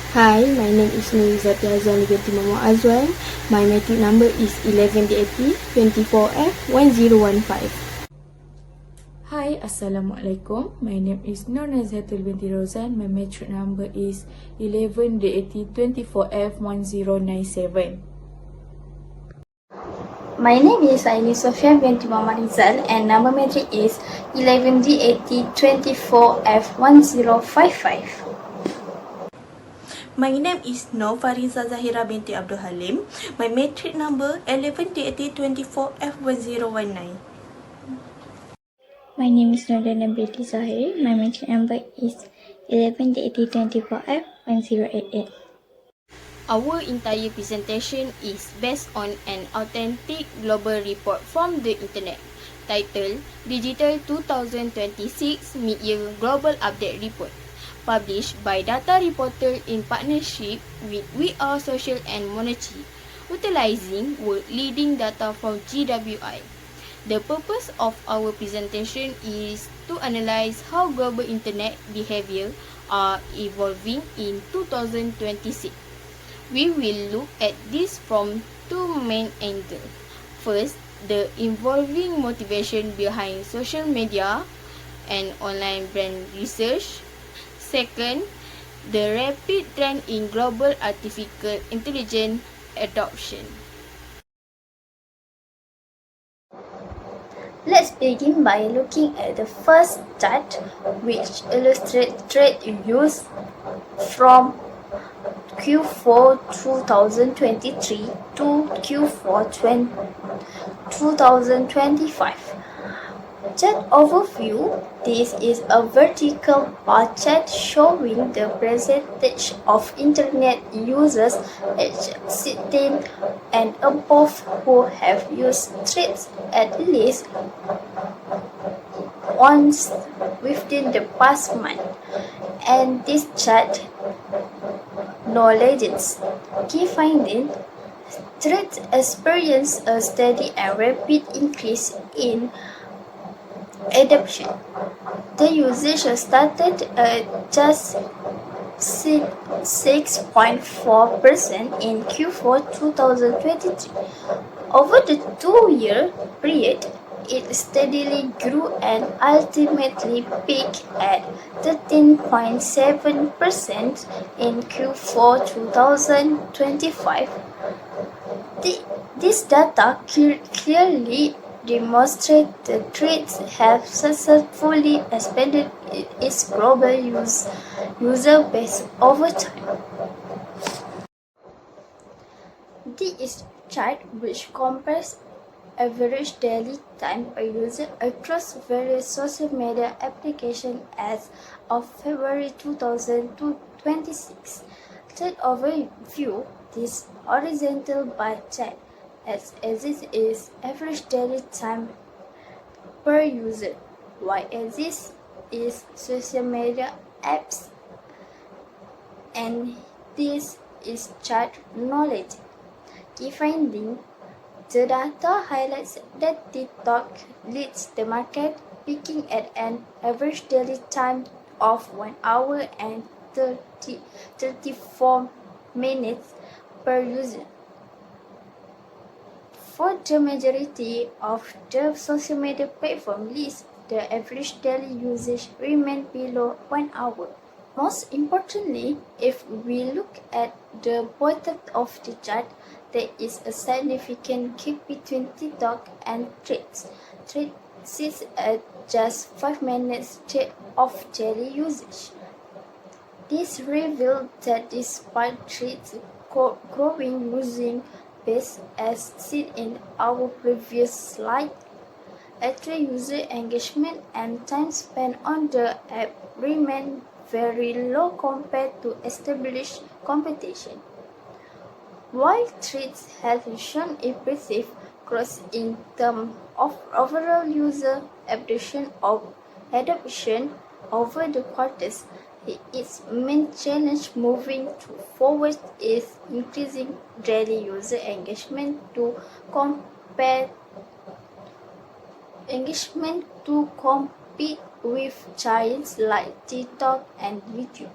Hi, my name is Nizat Yazani binti Mama Azwan. My metric number is 1180 24F1015. Hi, Assalamualaikum. My name is Nur Nazatul binti Rozan. My metric number is 11D8024F1097. My name is Aini Sofia binti Muhammad Rizal and number metric is 11D8024F1055. My name is Nur Fariza Zahira binti Abdul Halim. My metric number 11D8024F1019. My name is Nordana binti Zahir. My metric number is 11D8024F1088. Our entire presentation is based on an authentic global report from the internet titled Digital 2026 Mid-Year Global Update Report, published by Data Reporter in partnership with We Are Social and Monarchy, utilizing world-leading data from GWI. The purpose of our presentation is to analyze how global internet behavior are evolving in 2026. We will look at this from two main angles. First, the evolving motivation behind social media and online brand research. Second, the rapid trend in global artificial intelligence adoption. Let's begin by looking at the first chart, which illustrates trade use from Q4 2023 to Q4 2025. Chart overview. This is a vertical bar chart showing the percentage of internet users aged 16 and above who have used Threads at least once within the past month. And this chart no legends. Key finding: Threads experienced a steady and rapid increase in adoption. The usage started at just 6.4% in Q4 2023. Over the 2-year period, it steadily grew and ultimately peaked at 13.7% in Q4 2025. This data clearly demonstrates the Threads have successfully expanded its global user base over time. This chart, which compares average daily time per user across various social media applications as of February 2026. Chart overview. This horizontal bar chart axis is average daily time per user. Y-axis is social media apps, and this is chart knowledge. Key finding: the data highlights that TikTok leads the market, peaking at an average daily time of 1 hour and 34 minutes per user. For the majority of the social media platform lists, the average daily usage remained below 1 hour. Most importantly, if we look at the bottom of the chart, there is a significant gap between TikTok and Threads. Threads sits at just 5 minutes of daily usage. This revealed that despite Threads growing using base as seen in our previous slide, actual user engagement and time spent on the app remain very low compared to established competition. While Threads has shown impressive growth in terms of overall user adoption over the quarters, its main challenge moving forward is increasing daily user engagement to compete with giants like TikTok and YouTube.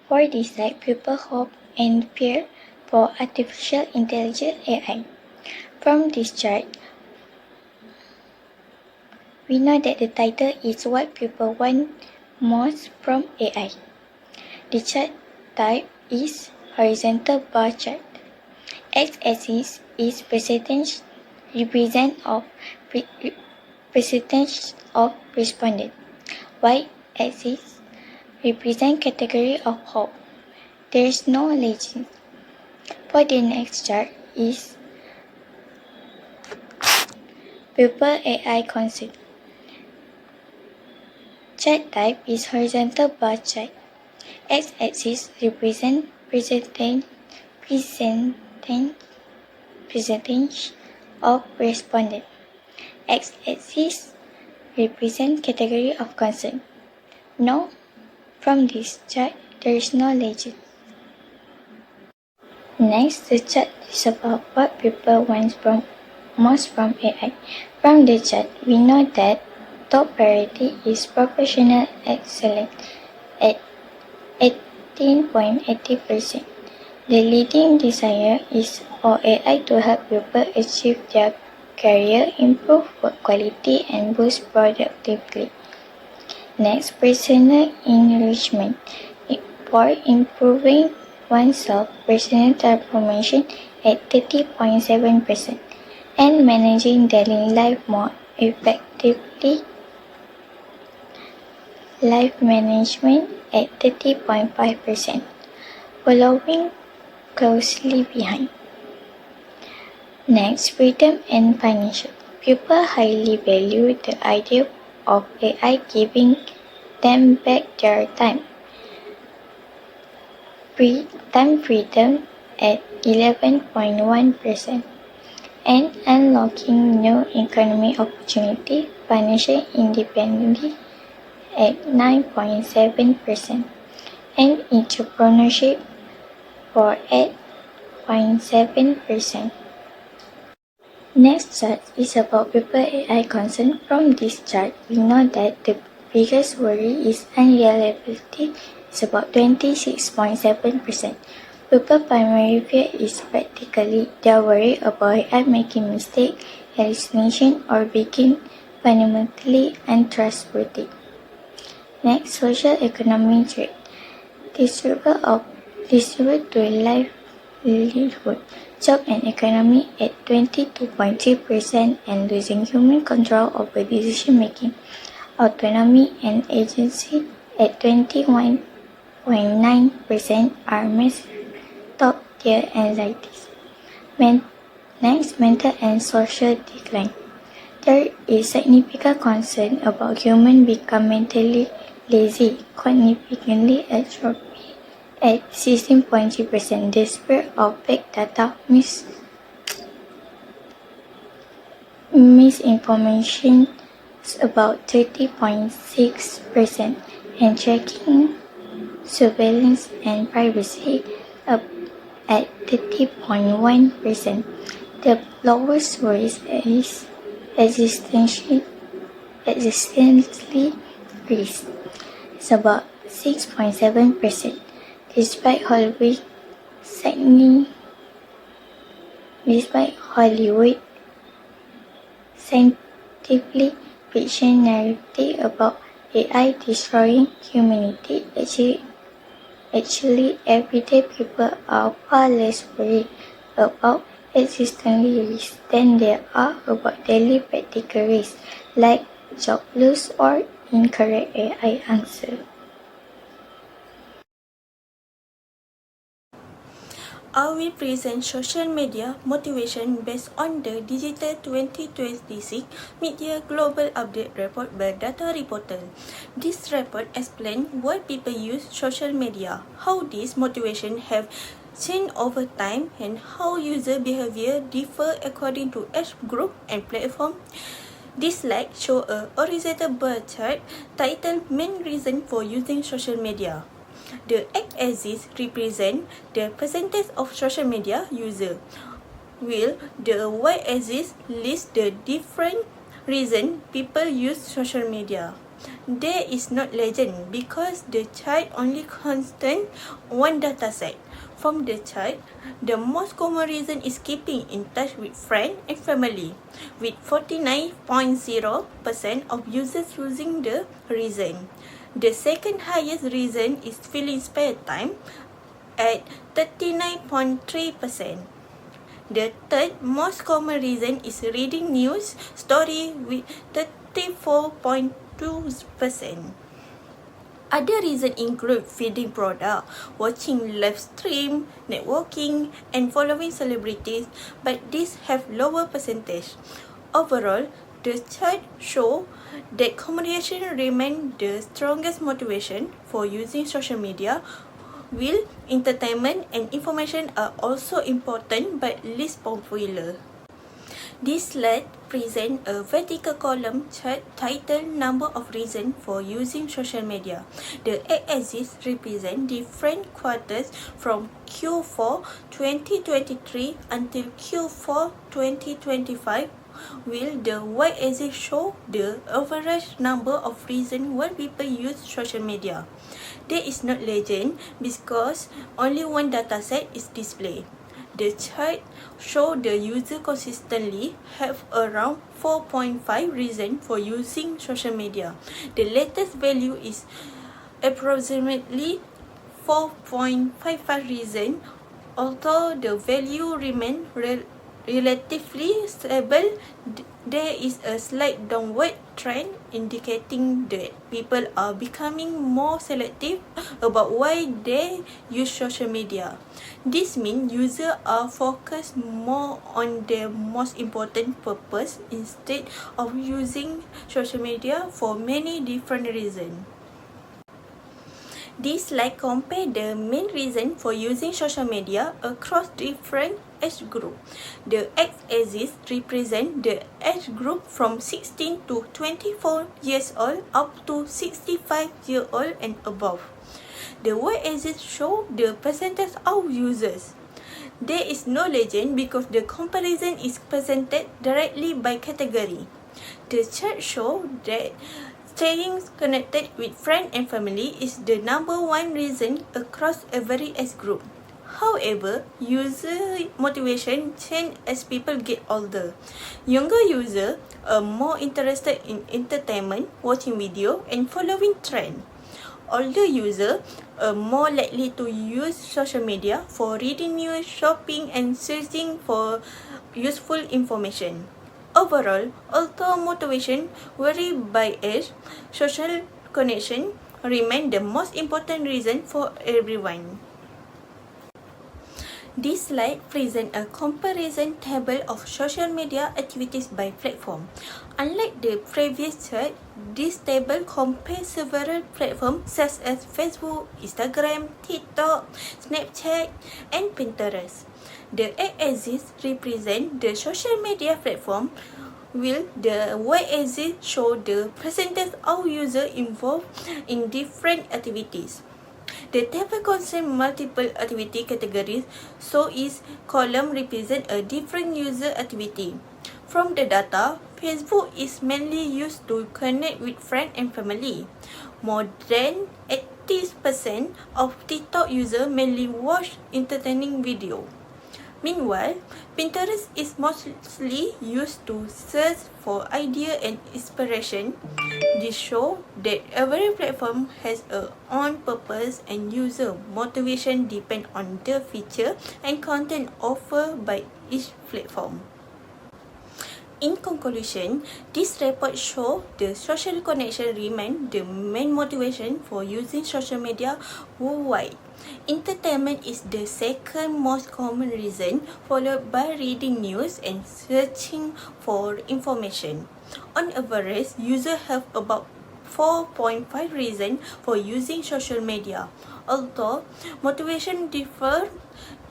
For this slide, people hope and fear for artificial intelligence AI. From this chart, we know that the title is what people want most from AI. The chart type is horizontal bar chart. X-axis is percentage percentage of respondent. Y-axis represent category of hope. There is no legend. For the next chart is Pupil AI concept. Chart type is horizontal bar chart. X-axis represent percentage of respondent. X-axis represent category of concern. Now, from this chart, there is no legend. Next, the chart is about what people want most from AI. From the chart, we know that top priority is professional excellence at 18.80%. The leading desire is for AI to help people achieve their career, improve work quality, and boost productivity. Next, personal enrichment. For improving oneself, personal transformation at 30.7%, and managing daily life more effectively, life management at 30.5%, following closely behind. Next, freedom and financial. People highly value the idea of AI giving them back their time. Time freedom at 11.1%, and unlocking new economic opportunity, financial independence at 9.7%, and entrepreneurship for 8.7%. Next chart is about people AI concern. From this chart, we know that the biggest worry is unreliability. It's about 26.7%. People's primary fear is practically their worry about AI making mistakes, hallucination, or being fundamentally untrustworthy. Next, social economic threat. Distribute to livelihood, job and economy at 22.3%, and losing human control over decision making, autonomy and agency at 21.9% are massive top tier anxieties. Next, mental and social decline. There is significant concern about humans becoming mentally lazy, cognitively atrophy at 16.3%, despair of fake data, misinformation about 30.6%, and tracking, surveillance, and privacy up at 30.1%. The lowest worries is existentially risk. It's about 6.7%. Despite Hollywood scientific fiction narrative about AI destroying humanity, actually everyday people are far less worried about existential risks than they are about daily practical risks like job loss or incorrect AI answer. I will present social media motivation based on the Digital 2026 Mid-Year Global Update Report by Data Reporter. This report explains why people use social media, how these motivations have changed over time, and how user behavior differ according to age group and platform. This slide shows a horizontal bar chart titled Main Reason for Using Social Media. The x-axis represents the percentage of social media user, while the y-axis lists the different reasons people use social media. there is not legend because the chart only contains one dataset. From the chart, the most common reason is keeping in touch with friends and family, with 49.0% of users using the reason. The second highest reason is filling spare time at 39.3%. The third most common reason is reading news story with 34.2%. Other reasons include feeding product, watching live stream, networking, and following celebrities, but these have lower percentage. Overall, the chart show that communication remains the strongest motivation for using social media, while entertainment and information are also important but least popular. This slide presents a vertical column chart titled Number of Reasons for Using Social Media. The x-axis represents different quarters from Q4 2023 until Q4 2025, while the y-axis shows the average number of reasons why people use social media. There is not legend because only one dataset is displayed. The chart shows the user consistently have around 4.5 reasons for using social media. The latest value is approximately 4.55 reasons. Although the value remains relatively stable, there is a slight downward trend indicating that people are becoming more selective about why they use social media. This means users are focused more on their most important purpose instead of using social media for many different reasons. This slide compares the main reason for using social media across different age groups. The x-axis represents the age group from 16 to 24 years old up to 65 years old and above. The y-axis shows the percentage of users. There is no legend because the comparison is presented directly by category. The chart shows that staying connected with friends and family is the number one reason across every age group. However, user motivation changes as people get older. Younger users are more interested in entertainment, watching video, and following trends. Older users are more likely to use social media for reading news, shopping, and searching for useful information. Overall, although motivation varies by age, social connection remains the most important reason for everyone. This slide presents a comparison table of social media activities by platform. Unlike the previous chart, this table compares several platforms such as Facebook, Instagram, TikTok, Snapchat, and Pinterest. The x-axis represents the social media platform, while the y-axis shows the percentage of users involved in different activities. The table contains multiple activity categories, so each column represents a different user activity. From the data, Facebook is mainly used to connect with friends and family. More than 80% of TikTok users mainly watch entertaining video. Meanwhile, Pinterest is mostly used to search for ideas and inspiration. This shows that every platform has its own purpose and user motivation depend on the feature and content offered by each platform. In conclusion, this report shows the social connection remains the main motivation for using social media worldwide. Entertainment is the second most common reason, followed by reading news and searching for information. On average, users have about 4.5 reasons for using social media. Although motivation differs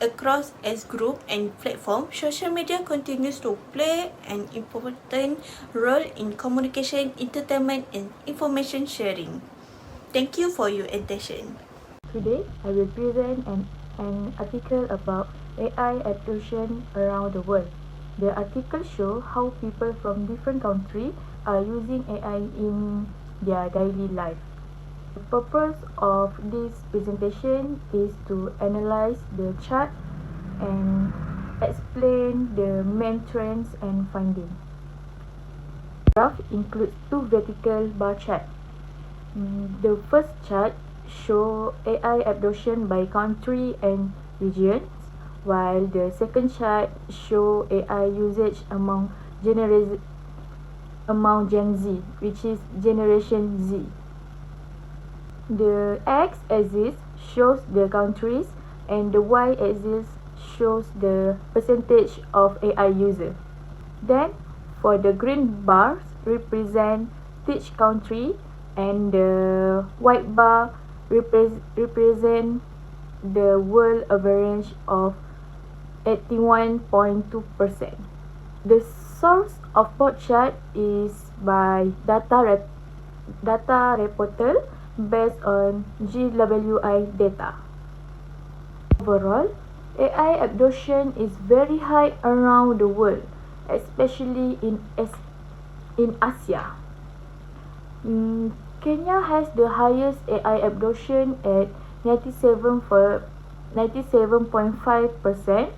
across age group and platform, social media continues to play an important role in communication, entertainment, and information sharing. Thank you for your attention. Today, I will present an article about AI adoption around the world. The article shows how people from different countries are using AI in their daily life. The purpose of this presentation is to analyze the chart and explain the main trends and findings. The graph includes two vertical bar charts. The first chart shows AI adoption by country and regions, while the second chart shows AI usage among Gen Z, which is Generation Z. The x-axis shows the countries and the y-axis shows the percentage of AI users. Then, for the green bars represent each country and the white bar represent the world average of 81.2%. The source of both chart is by data reportal based on GWI data. Overall, AI adoption is very high around the world, especially in Asia. Kenya has the highest AI adoption at 97.5%,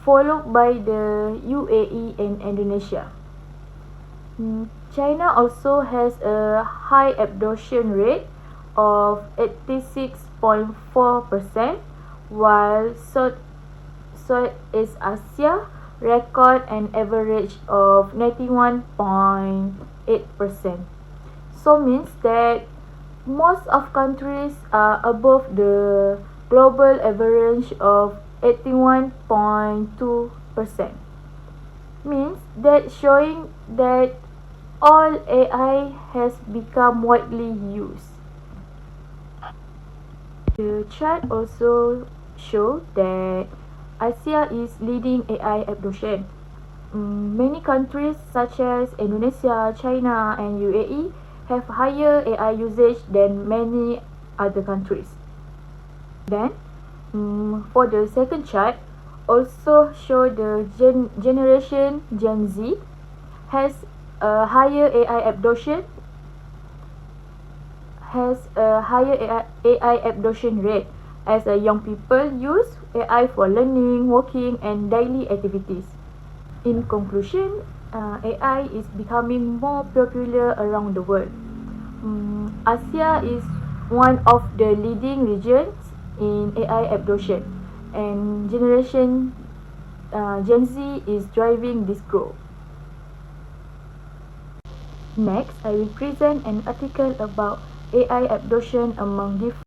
followed by the UAE and Indonesia. China also has a high adoption rate of 86.4%, while Southeast Asia record an average of 91.8%. So means that most of countries are above the global average of 81.2%. Means that showing that all AI has become widely used. The chart also shows that Asia is leading AI adoption. Many countries such as Indonesia, China and UAE have higher AI usage than many other countries. Then, for the second chart, also show the generation Gen Z has a higher AI adoption rate as young people use AI for learning, working and daily activities. In conclusion, AI is becoming more popular around the world. Asia is one of the leading regions in AI adoption, and generation Gen Z is driving this growth. Next, I will present an article about AI adoption among different.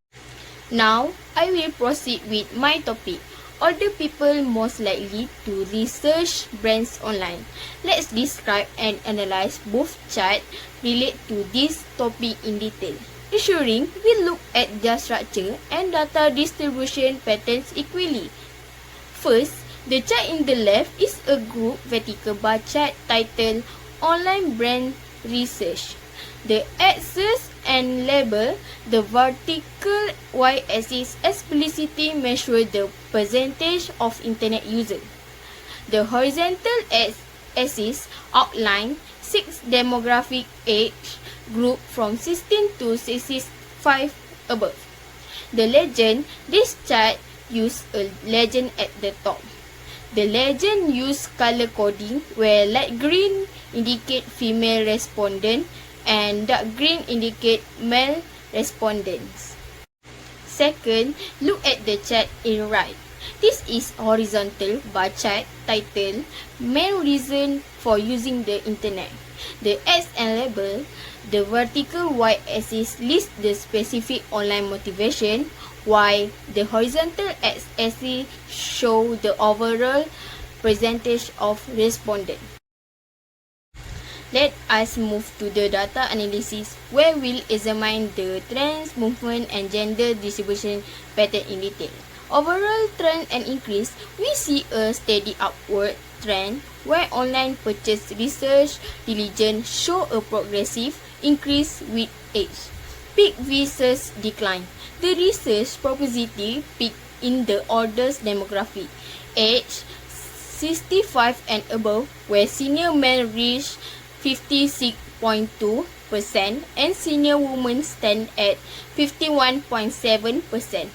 Now, I will proceed with my topic. Older people most likely to research brands online. Let's describe and analyze both charts relate to this topic in detail, ensuring we look at their structure and data distribution patterns equally. First, the chart in the left is a group vertical bar chart titled Online Brand Research. The axis and label the vertical y-axis explicitly measure the percentage of internet users. The horizontal axis outline 6 demographic age group from 16 to 65 above. The legend, this chart use a legend at the top. The legend use color coding where light green indicate female respondent and dark green indicate male respondents. Second, look at the chart in right. This is horizontal bar chart titled Main Reason for Using the Internet. The X and label, the vertical y-axis lists the specific online motivation, while the horizontal x-axis show the overall percentage of respondents. Let us move to the data analysis where we'll examine the trends, movement and gender distribution pattern in detail. Overall trend and increase, we see a steady upward trend where online purchase research diligence show a progressive increase with age. Peak versus decline. The research propensity peak in the oldest demographic, age 65 and above, where senior men reach 56.2 and senior women stand at 51.7%.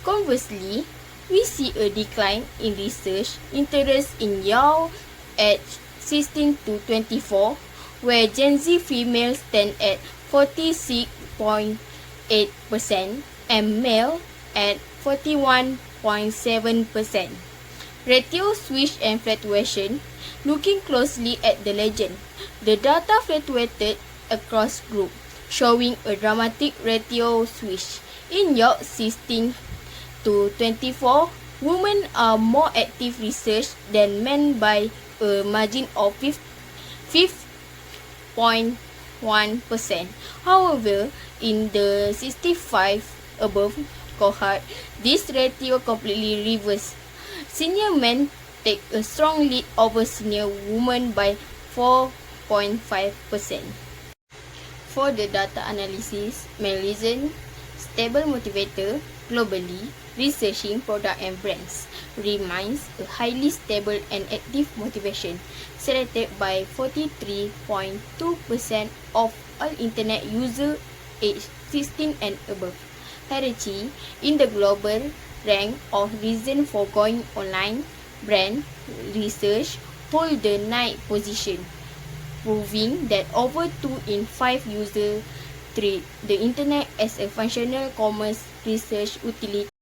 Conversely, we see a decline in research interest in young aged 16 to 24, where Gen Z females stand at 46.8% and male at 41.7%. Ratio switch and fluctuation. Looking closely at the legend, the data fluctuated across group, showing a dramatic ratio switch. In young 16 to 24, women are more active research than men by a margin of 5.1%. However, in the 65 above cohort, this ratio completely reversed. Senior men take a strong lead over senior women by 4.5%. For the data analysis, main reason, stable motivator, globally, researching product and brands remains a highly stable and active motivation, selected by 43.2% of all internet users aged 16 and above. Hierarchy, in the global rank of reason for going online, brand research hold the 9th position, proving that over 2 in 5 users treat the internet as a functional commerce research utility.